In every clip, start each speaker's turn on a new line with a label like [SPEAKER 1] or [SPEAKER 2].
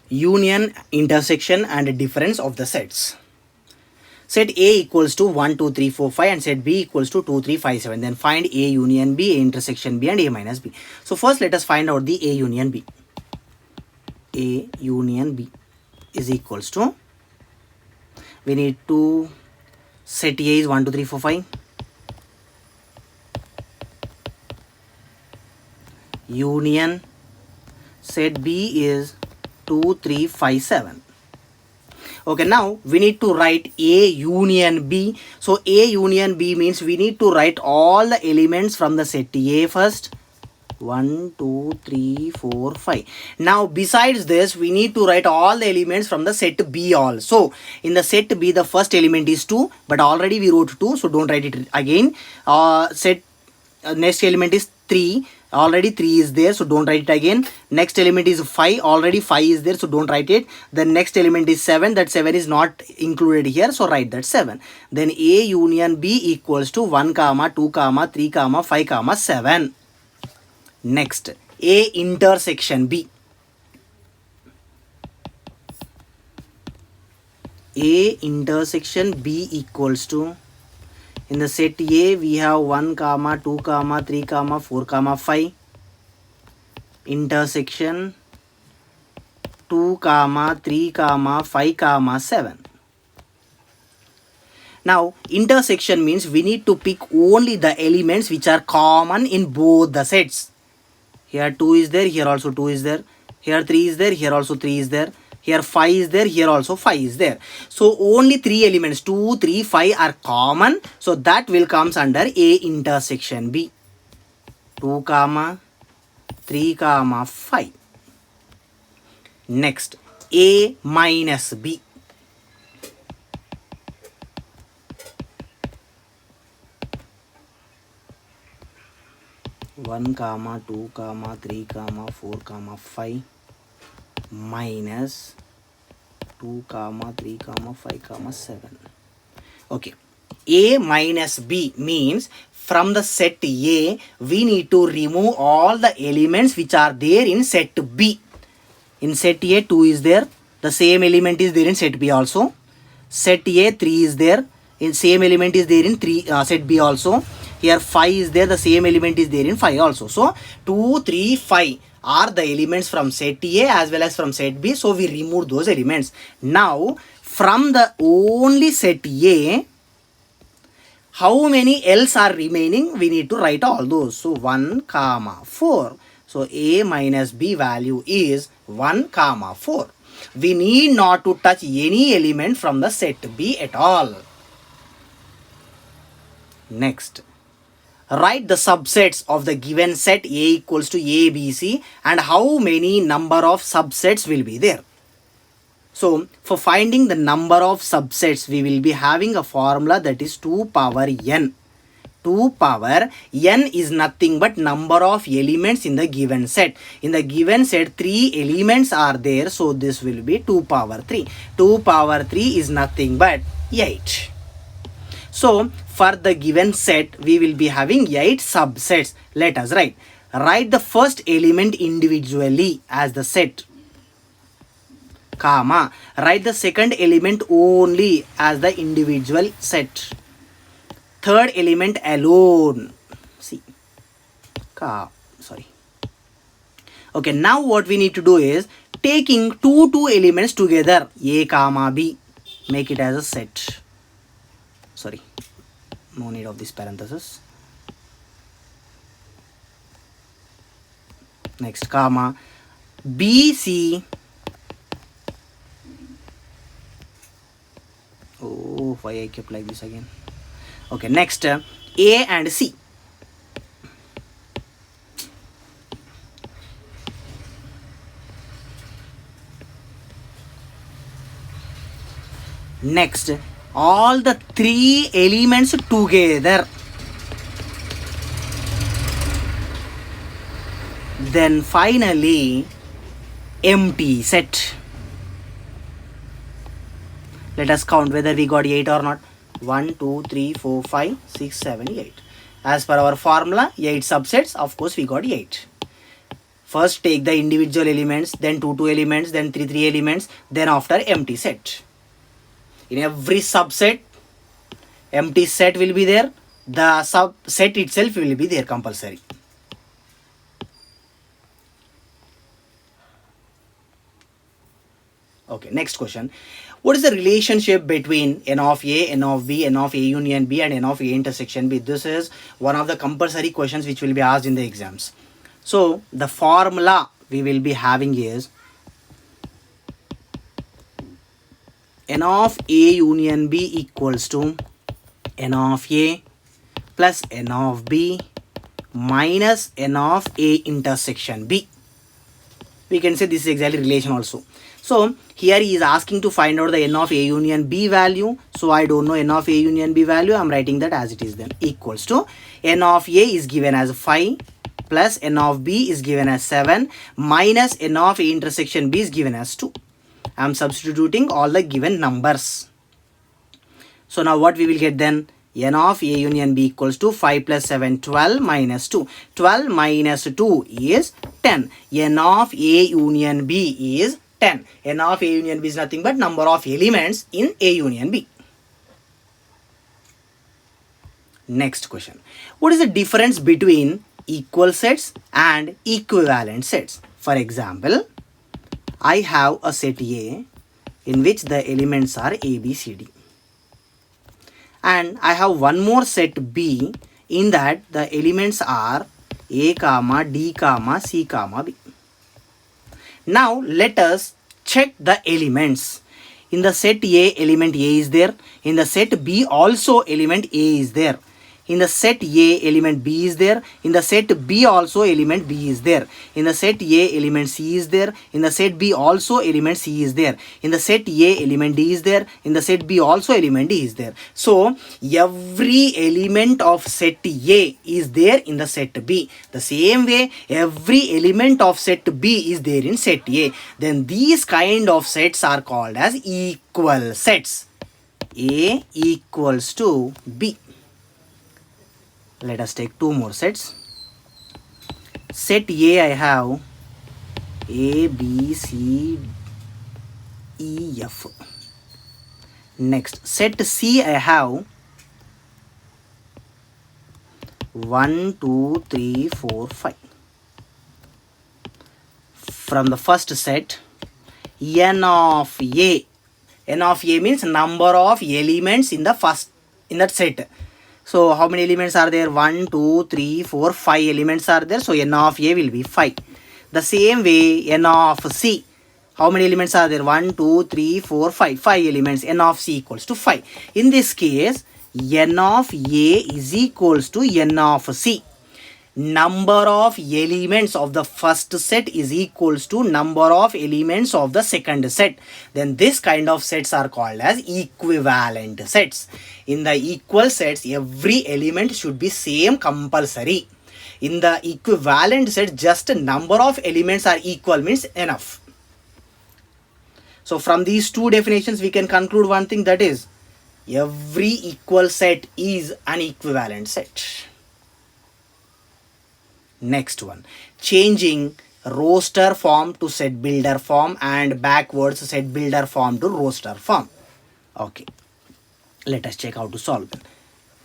[SPEAKER 1] union, intersection and difference of the sets. Set A equals to 1, 2, 3, 4, 5 and set B equals to 2, 3, 5, 7. Then find A union B, A intersection B and A minus B. So first let us find out the A union B. A union B is equals to, we need to, set A is 1, 2, 3, 4, 5. Union set B is 2, 3, 5, 7. Okay, now we need to write A union B. So A union B means we need to write all the elements from the set A first. 1, 2, 3, 4, 5. Now besides this, we need to write all the elements from the set B also. In the set B, the first element is 2, but already we wrote 2, so don't write it again. Next element is 3. Already 3 is there, so don't write it again. Next element is 5. Already 5 is there, so don't write it. The next element is 7. That 7 is not included here, so write that 7. Then A union B equals to 1, 2, 3, 5, 7. Next, A intersection B. A intersection B equals to, in the set A we have 1, 2, 3, 4, 5. Intersection 2, 3, 5, 7. Now intersection means we need to pick only the elements which are common in both the sets. Here 2 is there, here also 2 is there. Here 3 is there, here also 3 is there. Here 5 is there, here also 5 is there. So only 3 elements 2, 3, 5 are common. So that will comes under A intersection B. 2, 3, 5. Next, A minus B. One, 2, 3, 4, 5 minus 2, 3, 5, 7. Okay. A minus B means from the set A, we need to remove all the elements which are there in set B. In set A, 2 is there. The same element is there in set B also. Set A, 3 is there. In same element is there in set B also. Here 5 is there. The same element is there in 5 also. So 2, 3, 5 are the elements from set A as well as from set B. So we remove those elements. Now from the only set A, how many else are remaining? We need to write all those. So 1, 4. So A minus B value is 1, 4. We need not to touch any element from the set B at all. Next, write the subsets of the given set A equals to A, B, C and how many number of subsets will be there. So for finding the number of subsets, we will be having a formula that is 2 power n. 2 power n is nothing but number of elements in the given set. In the given set, 3 elements are there. So this will be 2 power 3. 2 power 3 is nothing but 8. So for the given set, we will be having 8 subsets. Let us write. Write the first element individually as the set, comma. Write the second element only as the individual set. Third element alone. See. Okay, now what we need to do is taking two elements together, A comma B. Make it as a set. Sorry, no need of this parenthesis. Next, comma, B, C. Oh, why I kept like this again? Okay, next, A and C. Next, all the 3 elements together. Then finally, empty set. Let us count whether we got 8 or not. 1, 2, 3, 4, 5, 6, 7, 8. As per our formula, 8 subsets, of course we got 8. First take the individual elements, then 2 elements, then 3 elements, then after empty set. In every subset, empty set will be there. The subset itself will be there compulsory. Okay, next question. What is the relationship between n of A, n of B, n of A union B and n of A intersection B? This is one of the compulsory questions which will be asked in the exams. So the formula we will be having is n of A union B equals to n of A plus n of B minus n of A intersection B. We can say this is exactly relation also. So here he is asking to find out the n of A union B value. So I don't know n of A union B value. I am writing that as it is then. Equals to n of A is given as 5 plus n of B is given as 7 minus n of A intersection B is given as 2. I am substituting all the given numbers. So now what we will get then? N of A union B equals to 5 plus 7, 12 minus 2. 12 minus 2 is 10. N of A union B is 10. N of A union B is nothing but number of elements in A union B. Next question. What is the difference between equal sets and equivalent sets? For example, I have a set A in which the elements are A, B, C, D. And I have one more set B in that the elements are A, D, C, B. Now let us check the elements. In the set A, element A is there. In the set B also element A is there. In the set A, element B is there. In the set B also element B is there. In the set A, element C is there. In the set B also element C is there. In the set A, element D is there. In the set B also element D is there. So every element of set A is there in the set B. The same way every element of set B is there in set A. Then these kind of sets are called as equal sets. A equals to B. Let us take 2 more sets. Set A I have A, B, C, E, F. Next, set C I have 1, 2, 3, 4, 5. From the first set, n of A. N of A means number of elements in that set. So how many elements are there? 1, 2, 3, 4, 5 elements are there. So n of A will be 5. The same way n of C. How many elements are there? 1, 2, 3, 4, 5. 5 elements. N of C equals to 5. In this case, n of A is equals to n of C. Number of elements of the first set is equals to number of elements of the second set. Then this kind of sets are called as equivalent sets. In the equal sets, every element should be same compulsory. In the equivalent set, just number of elements are equal means enough. So from these 2 definitions, we can conclude one thing, that is every equal set is an equivalent set. Next one, changing roster form to set builder form and backwards set builder form to roster form. Okay, let us check how to solve them.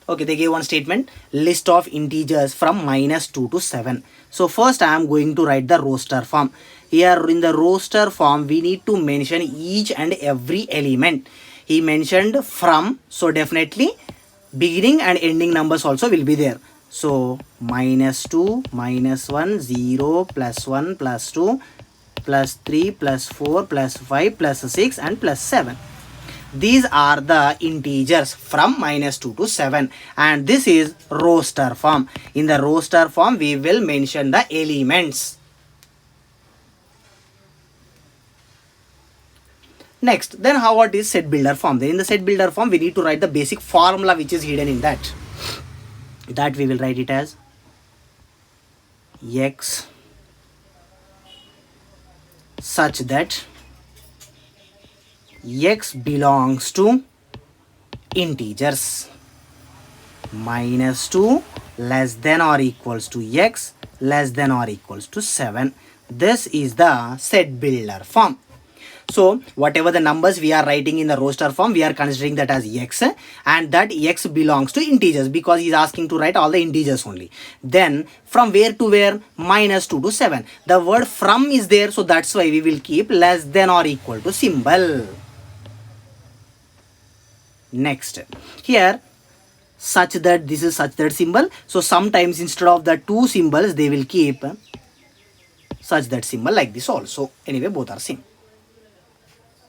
[SPEAKER 1] Okay, they gave one statement, list of integers from -2 to 7. So first I am going to write the roster form. Here in the roster form, we need to mention each and every element. He mentioned from, so definitely beginning and ending numbers also will be there. So -2, -1, 0, +1, +2, +3, +4, +5, +6 and +7. These are the integers from -2 to 7, and this is roster form. In the roster form, we will mention the elements. Next, then what is set builder form? Then in the set builder form, we need to write the basic formula which is hidden in that. That we will write it as x such that x belongs to integers. -2 less than or equals to x less than or equals to 7. This is the set builder form. So whatever the numbers we are writing in the roster form, we are considering that as x, and that x belongs to integers because he is asking to write all the integers only. Then from where to where? -2 to 7. The word from is there, so that's why we will keep less than or equal to symbol. Next, here such that, this is such that symbol. So sometimes instead of the two symbols they will keep such that symbol like this also. Anyway, both are same.